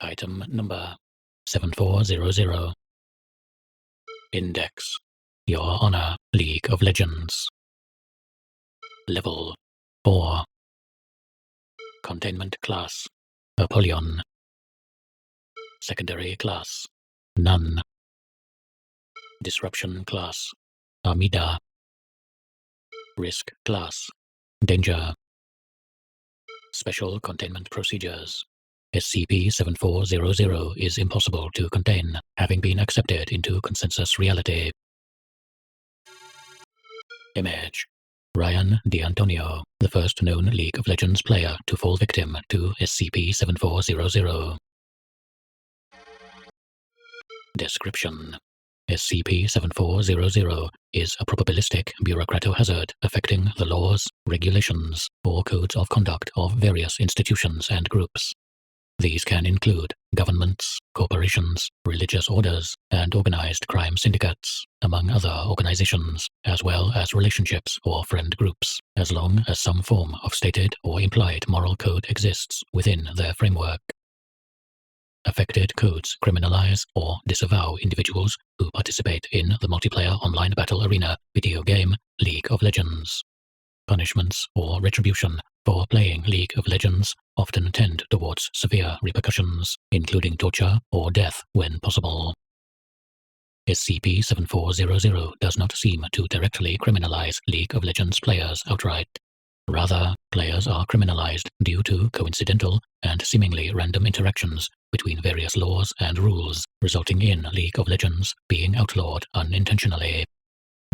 Item number 7400. Index: Your Honor, League of Legends. Level 4. Containment class: Apollyon. Secondary class: None. Disruption class: Amida. Risk class: Danger. Special containment procedures: SCP-7400 is impossible to contain, having been accepted into consensus reality. Image: Ryan D'Antonio, the first known League of Legends player to fall victim to SCP-7400. Description: SCP-7400 is a probabilistic bureaucratohazard affecting the laws, regulations, or codes of conduct of various institutions and groups. These can include governments, corporations, religious orders, and organized crime syndicates, among other organizations, as well as relationships or friend groups, as long as some form of stated or implied moral code exists within their framework. Affected codes criminalize or disavow individuals who participate in the multiplayer online battle arena video game League of Legends. Punishments or retribution for playing League of Legends often tend towards severe repercussions, including torture or death when possible. SCP-7400 does not seem to directly criminalize League of Legends players outright. Rather, players are criminalized due to coincidental and seemingly random interactions between various laws and rules, resulting in League of Legends being outlawed unintentionally.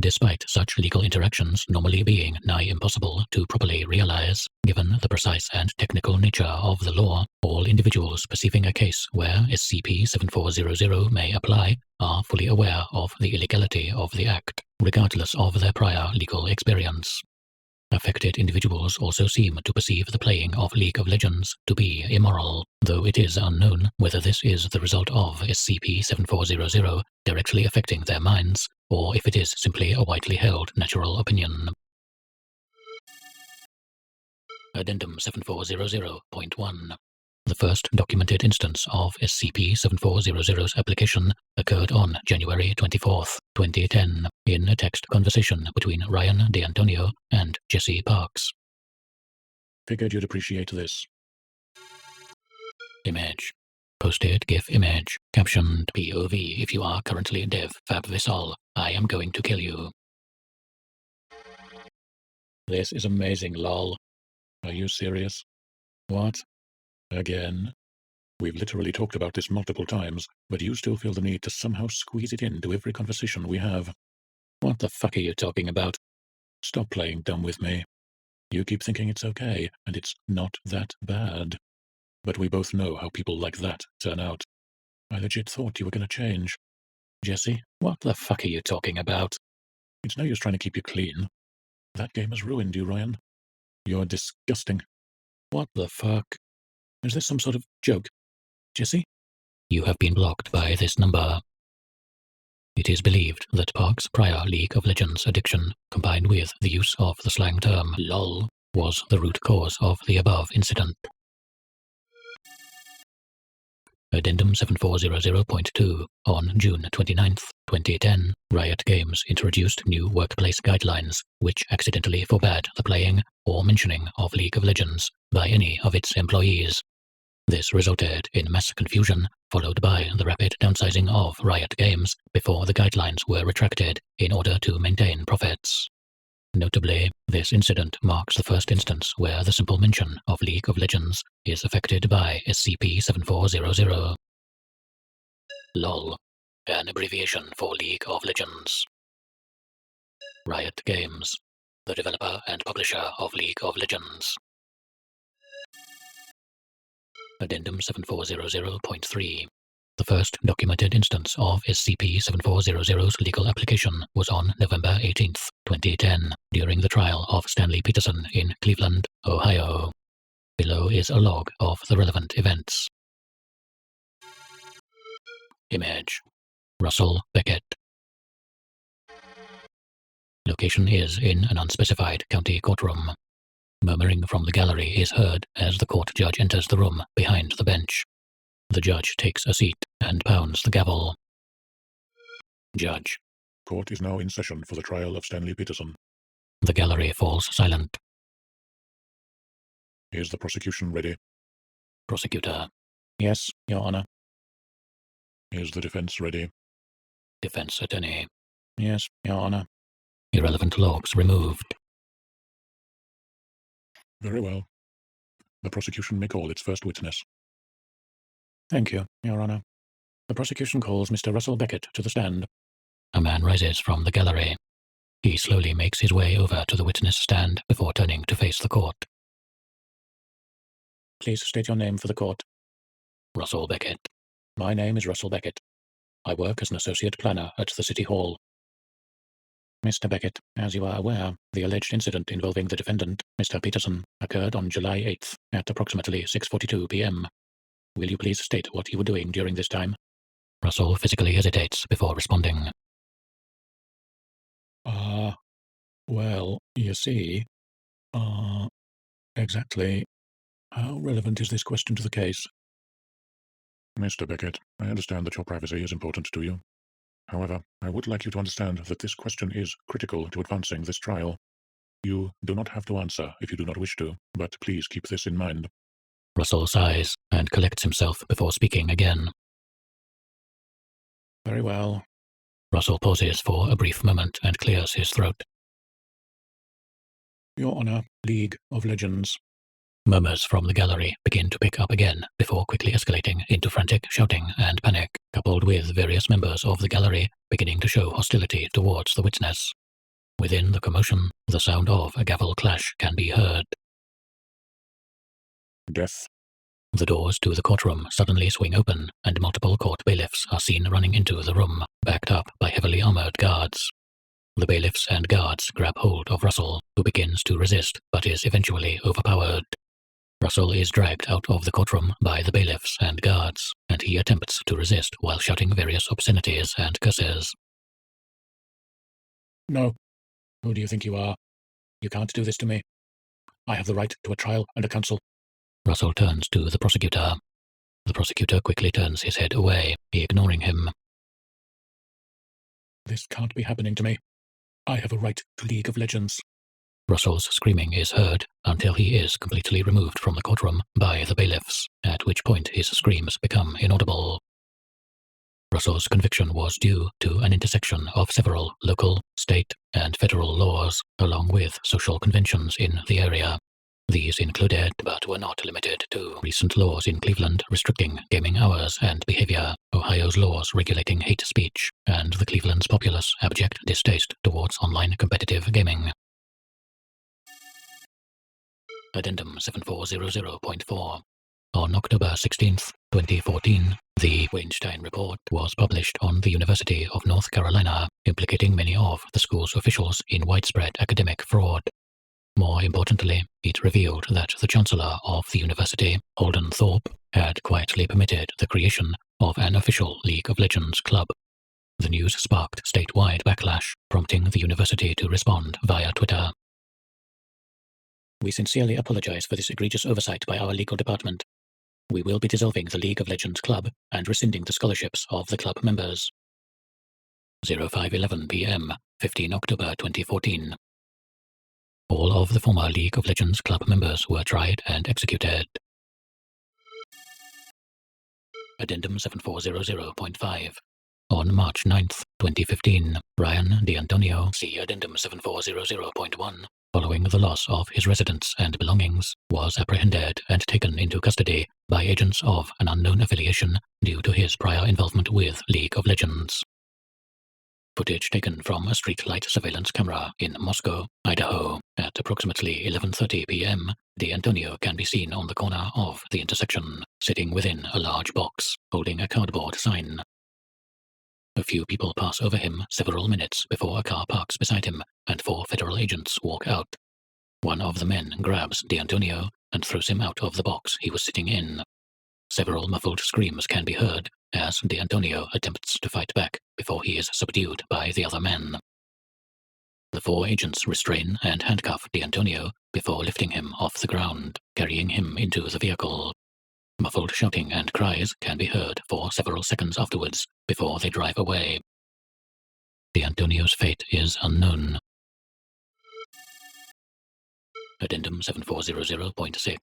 Despite such legal interactions normally being nigh impossible to properly realize, given the precise and technical nature of the law, all individuals perceiving a case where SCP-7400 may apply are fully aware of the illegality of the act, regardless of their prior legal experience. Affected individuals also seem to perceive the playing of League of Legends to be immoral, though it is unknown whether this is the result of SCP-7400 directly affecting their minds, or if it is simply a widely held natural opinion. Addendum 7400.1. The first documented instance of SCP-7400's application occurred on January 24, 2010, in a text conversation between Ryan D'Antonio and Jesse Parks. Figured you'd appreciate this. Image: Posted GIF image, captioned POV if you are currently Dev Fab Vissal, I am going to kill you. This is amazing, lol. Are you serious? What? Again? We've literally talked about this multiple times, but you still feel the need to somehow squeeze it into every conversation we have. What the fuck are you talking about? Stop playing dumb with me. You keep thinking it's okay, and it's not that bad. But we both know how people like that turn out. I legit thought you were going to change. Jesse, what the fuck are you talking about? It's no use trying to keep you clean. That game has ruined you, Ryan. You're disgusting. What the fuck? Is this some sort of joke? Jesse? You have been blocked by this number. It is believed that Park's prior League of Legends addiction, combined with the use of the slang term LOL, was the root cause of the above incident. Addendum 7400.2. On June 29, 2010, Riot Games introduced new workplace guidelines which accidentally forbade the playing or mentioning of League of Legends by any of its employees. This resulted in mass confusion, followed by the rapid downsizing of Riot Games before the guidelines were retracted in order to maintain profits. Notably, this incident marks the first instance where the simple mention of League of Legends is affected by SCP-7400. LOL, an abbreviation for League of Legends. Riot Games, the developer and publisher of League of Legends. Addendum 7400.3. The first documented instance of SCP-7400's legal application was on November 18, 2010, during the trial of Stanley Peterson in Cleveland, Ohio. Below is a log of the relevant events. Image: Russell Beckett. Location is in an unspecified county courtroom. Murmuring from the gallery is heard as the court judge enters the room behind the bench. The judge takes a seat and pounds the gavel. Judge. Court is now in session for the trial of Stanley Peterson. The gallery falls silent. Is the prosecution ready? Prosecutor. Yes, Your Honor. Is the defense ready? Defense attorney. Yes, Your Honor. Irrelevant logs removed. Very well. The prosecution may call its first witness. Thank you, Your Honor. The prosecution calls Mr. Russell Beckett to the stand. A man rises from the gallery. He slowly makes his way over to the witness stand before turning to face the court. Please state your name for the court. Russell Beckett. My name is Russell Beckett. I work as an associate planner at the City Hall. Mr. Beckett, as you are aware, the alleged incident involving the defendant, Mr. Peterson, occurred on July 8th at approximately 6:42 p.m. Will you please state what you were doing during this time? Russell physically hesitates before responding. Well, you see, exactly. How relevant is this question to the case? Mr. Beckett, I understand that your privacy is important to you. However, I would like you to understand that this question is critical to advancing this trial. You do not have to answer if you do not wish to, but please keep this in mind. Russell sighs and collects himself before speaking again. Very well. Russell pauses for a brief moment and clears his throat. Your Honor, League of Legends. Murmurs from the gallery begin to pick up again before quickly escalating into frantic shouting and panic, coupled with various members of the gallery beginning to show hostility towards the witness. Within the commotion, the sound of a gavel clash can be heard. Death. The doors to the courtroom suddenly swing open, and multiple court bailiffs are seen running into the room, backed up by heavily armored guards. The bailiffs and guards grab hold of Russell, who begins to resist but is eventually overpowered. Russell is dragged out of the courtroom by the bailiffs and guards, and he attempts to resist while shouting various obscenities and curses. No. Who do you think you are? You can't do this to me. I have the right to a trial and a counsel. Russell turns to the prosecutor. The prosecutor quickly turns his head away, ignoring him. This can't be happening to me. I have a right to League of Legends. Russell's screaming is heard until he is completely removed from the courtroom by the bailiffs, at which point his screams become inaudible. Russell's conviction was due to an intersection of several local, state, and federal laws, along with social conventions in the area. These included, but were not limited to, recent laws in Cleveland restricting gaming hours and behavior, Ohio's laws regulating hate speech, and the Cleveland's populace' abject distaste towards online competitive gaming. Addendum 7400.4. On October 16, 2014, the Weinstein Report was published on the University of North Carolina, implicating many of the school's officials in widespread academic fraud. More importantly, it revealed that the Chancellor of the university, Holden Thorpe, had quietly permitted the creation of an official League of Legends club. The news sparked statewide backlash, prompting the university to respond via Twitter. We sincerely apologize for this egregious oversight by our legal department. We will be dissolving the League of Legends Club and rescinding the scholarships of the club members. 05:11 p.m., 15 October 2014. All of the former League of Legends club members were tried and executed. Addendum 7400.5. On March 9, 2015, Ryan D'Antonio, see Addendum 7400.1, following the loss of his residence and belongings, was apprehended and taken into custody by agents of an unknown affiliation due to his prior involvement with League of Legends. Footage taken from a streetlight surveillance camera in Moscow, Idaho, at approximately 11:30 p.m., D'Antonio can be seen on the corner of the intersection, sitting within a large box, holding a cardboard sign. A few people pass over him several minutes before a car parks beside him, and 4 federal agents walk out. One of the men grabs D'Antonio and throws him out of the box he was sitting in. Several muffled screams can be heard as D'Antonio attempts to fight back before he is subdued by the other men. The 4 agents restrain and handcuff D'Antonio before lifting him off the ground, carrying him into the vehicle. Muffled shouting and cries can be heard for several seconds afterwards before they drive away. The Antonio's fate is unknown. Addendum 7400.6.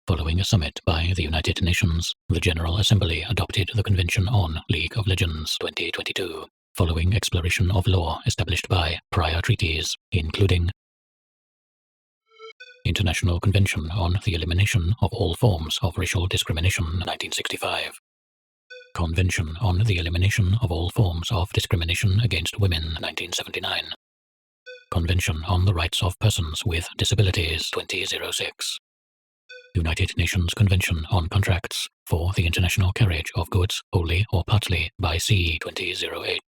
Following a summit by the United Nations, the General Assembly adopted the Convention on League of Legends 2022, following exploration of law established by prior treaties, including International Convention on the Elimination of All Forms of Racial Discrimination 1965, Convention on the Elimination of All Forms of Discrimination Against Women 1979, Convention on the Rights of Persons with Disabilities 2006, United Nations Convention on Contracts for the International Carriage of Goods wholly or partly by sea 2008.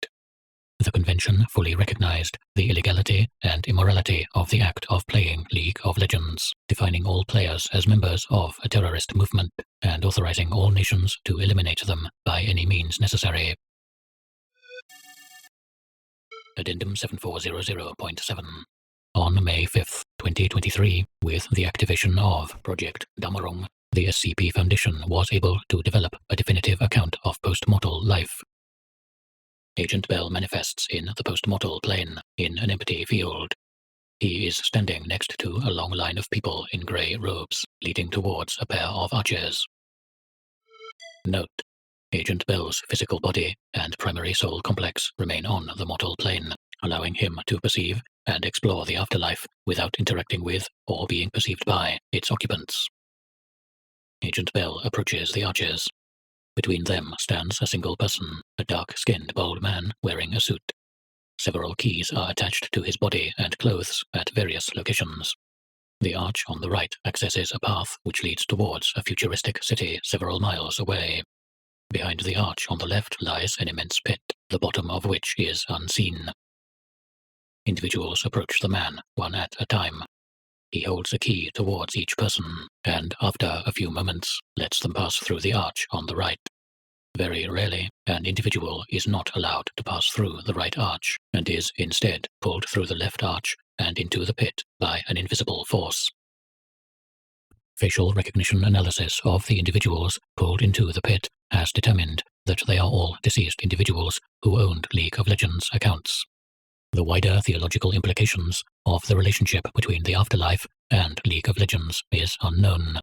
The Convention fully recognized the illegality and immorality of the act of playing League of Legends, defining all players as members of a terrorist movement and authorizing all nations to eliminate them by any means necessary. Addendum 7400.7. On May 5, 2023, with the activation of Project Damarong, the SCP Foundation was able to develop a definitive account of postmortal life. Agent Bell manifests in the postmortal plane, in an empty field. He is standing next to a long line of people in grey robes, leading towards a pair of archers. Note: Agent Bell's physical body and primary soul complex remain on the mortal plane, allowing him to perceive and explore the afterlife without interacting with or being perceived by its occupants. Agent Bell approaches the archers. Between them stands a single person, a dark-skinned bald man wearing a suit. Several keys are attached to his body and clothes at various locations. The arch on the right accesses a path which leads towards a futuristic city several miles away. Behind the arch on the left lies an immense pit, the bottom of which is unseen. Individuals approach the man, one at a time. He holds a key towards each person, and after a few moments, lets them pass through the arch on the right. Very rarely, an individual is not allowed to pass through the right arch, and is instead pulled through the left arch and into the pit by an invisible force. Facial recognition analysis of the individuals pulled into the pit has determined that they are all deceased individuals who owned League of Legends accounts. The wider theological implications of the relationship between the afterlife and League of Legends is unknown.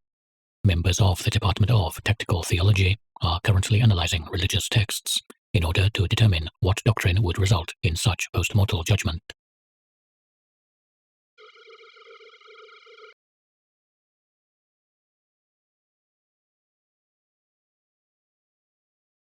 Members of the Department of Tactical Theology are currently analyzing religious texts in order to determine what doctrine would result in such postmortal judgment.